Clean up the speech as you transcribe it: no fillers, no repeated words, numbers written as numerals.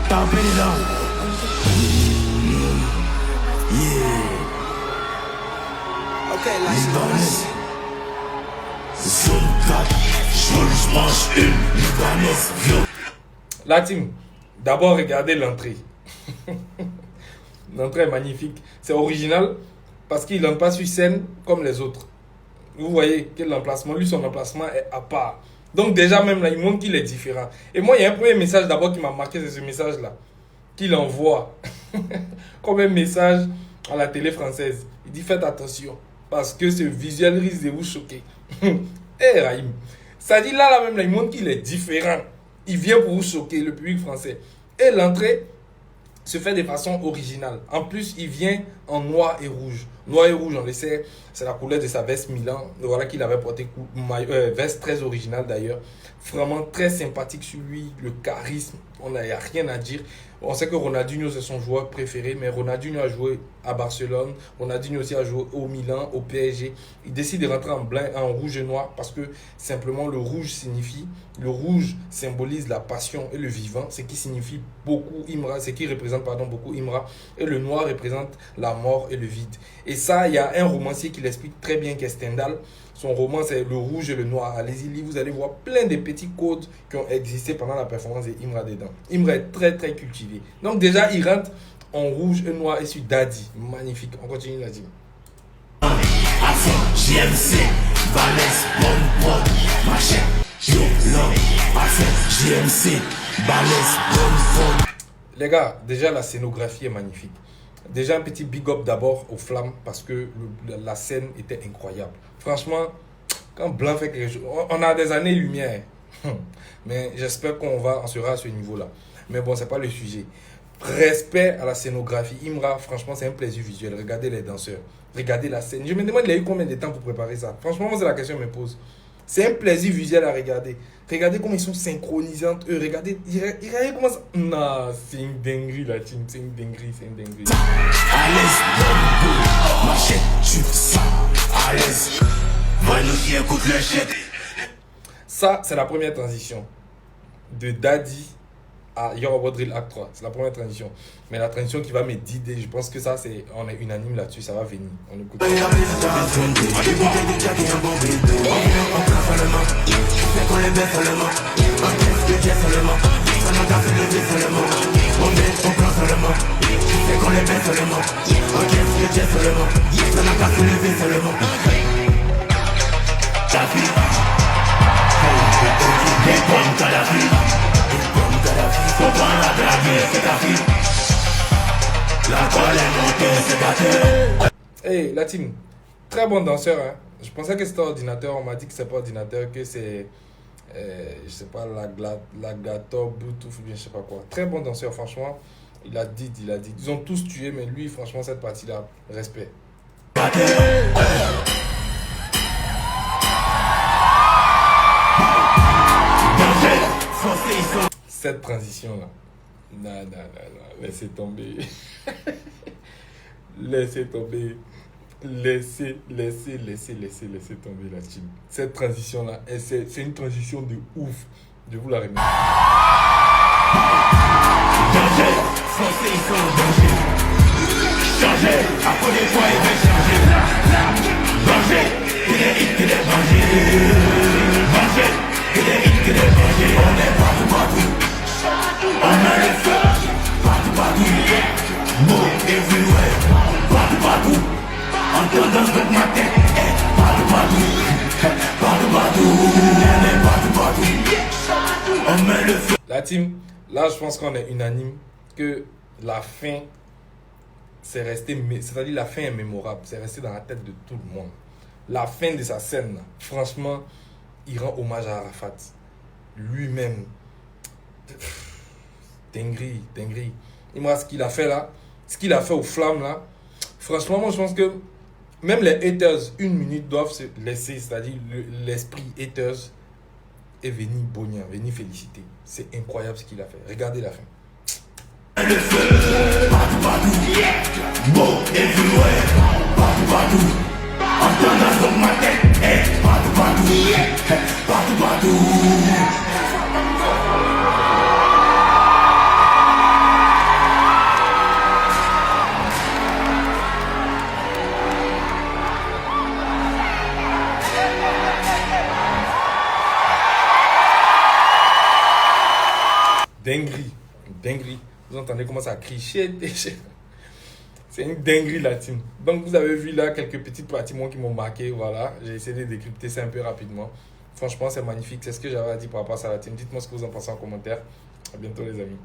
Tampez les dents. Yeah. Ok, là, c'est zone 4, je mange une libanaise viande. La team, d'abord regardez l'entrée. L'entrée est magnifique. C'est original parce qu'il n'entre pas sur scène comme les autres. Vous voyez que l'emplacement, lui, son emplacement est à part. Donc déjà, même là, il montre qu'il est différent. Et moi, il y a un premier message d'abord qui m'a marqué, c'est ce message-là. Qu'il envoie comme un message à la télé française. Il dit, faites attention, parce que ce visuel risque de vous choquer. Eh, Raïm, ça dit là même, là, il montre qu'il est différent. Il vient pour vous choquer, le public français. Et l'entrée se fait de façon originale. En plus, il vient en noir et rouge. Noir et rouge, on le sait, c'est la couleur de sa veste Milan. Voilà qu'il avait porté, veste très originale d'ailleurs. Vraiment très sympathique sur lui, le charisme, il n'y a rien à dire. On sait que Ronaldinho c'est son joueur préféré, mais Ronaldinho a joué à Barcelone, Ronaldinho aussi a joué au Milan, au PSG. Il décide de rentrer en rouge et noir parce que simplement le rouge symbolise la passion et le vivant, ce qui signifie beaucoup Imra, ce qui représente beaucoup Imra, et le noir représente la mort et le vide. Et ça, il y a un romancier qui l'explique très bien, qui est Stendhal. Son roman, c'est Le Rouge et le Noir. Allez-y, vous allez voir plein de petits codes qui ont existé pendant la performance d'Imra dedans. Imra est très très cultivé. Donc déjà, il rentre en rouge et noir et sur Daddy. Magnifique. On continue là-dessus. JMC, Balès, bonne prod, machin, yo, l'homme, JMC, Balès, bonne prod. Les gars, déjà la scénographie est magnifique. Déjà un petit big up d'abord aux flammes parce que la scène était incroyable. Franchement, quand Blanc fait quelque chose, on a des années-lumière. Mais j'espère qu'on sera à ce niveau-là. Mais bon, c'est pas le sujet. Respect à la scénographie. Imra, franchement, c'est un plaisir visuel. Regardez les danseurs. Regardez la scène. Je me demande, il a eu combien de temps pour préparer ça. Franchement, moi, c'est la question que je me pose. C'est un plaisir visuel à regarder. Regardez comment ils sont synchronisés entre eux. Regardez comment ça... Non, c'est une dinguerie la team. C'est une dinguerie, c'est une dinguerie. À l'aise, bonne machette, tu ça. À l'aise. Va nous qui écoute le shit. Ça, c'est la première transition. De Daddy à Yoruba Drill Act 3. C'est la première transition. Mais la transition qui va me guider, je pense que ça, on est unanime là-dessus. Ça va venir. On écoute. Hey, la team, très bon danseur. Hein. Je pensais que c'était ordinateur. On m'a dit que c'est pas ordinateur, que c'est, je sais pas, Lagator, Bluetooth, ou bien je sais pas quoi. Très bon danseur, franchement. Il a dit. Ils ont tous tué, mais lui, franchement, cette partie-là, respect. Cette transition-là. Non, laissez tomber. Laissez tomber. Laissez tomber la team. Cette transition-là, c'est une transition de ouf. Je vous la remercie. Changer, après des fois il va changer. Manger, il est hit, il est mangé. Manger, il est hit, il est mangé. On est partout. On a le feu, partout. Mot everywhere, partout. En tendance de ma tête, partout. On est partout. On met le feu. La team, là je pense qu'on est unanime que la fin, c'est-à-dire la fin est mémorable, c'est resté dans la tête de tout le monde. La fin de sa scène, là, franchement, il rend hommage à Arafat. Lui-même, dinguerie. Il me reste ce qu'il a fait là, ce qu'il a fait aux flammes là. Franchement, moi je pense que même les haters, une minute doivent se laisser, c'est-à-dire l'esprit haters est venu bonir, venu féliciter. C'est incroyable ce qu'il a fait. Regardez la fin. Le feu, partout. Beau everywhere, partout. En tendance dans ma tête, partout. dinguerie. Une dinguerie. Vous entendez comment ça crie. C'est une dinguerie la team. Donc vous avez vu là quelques petites parties moi qui m'ont marqué. Voilà, j'ai essayé de décrypter ça un peu rapidement. Franchement, c'est magnifique. C'est ce que j'avais à dire par rapport à ça la team. Dites-moi ce que vous en pensez en commentaire. À bientôt les amis.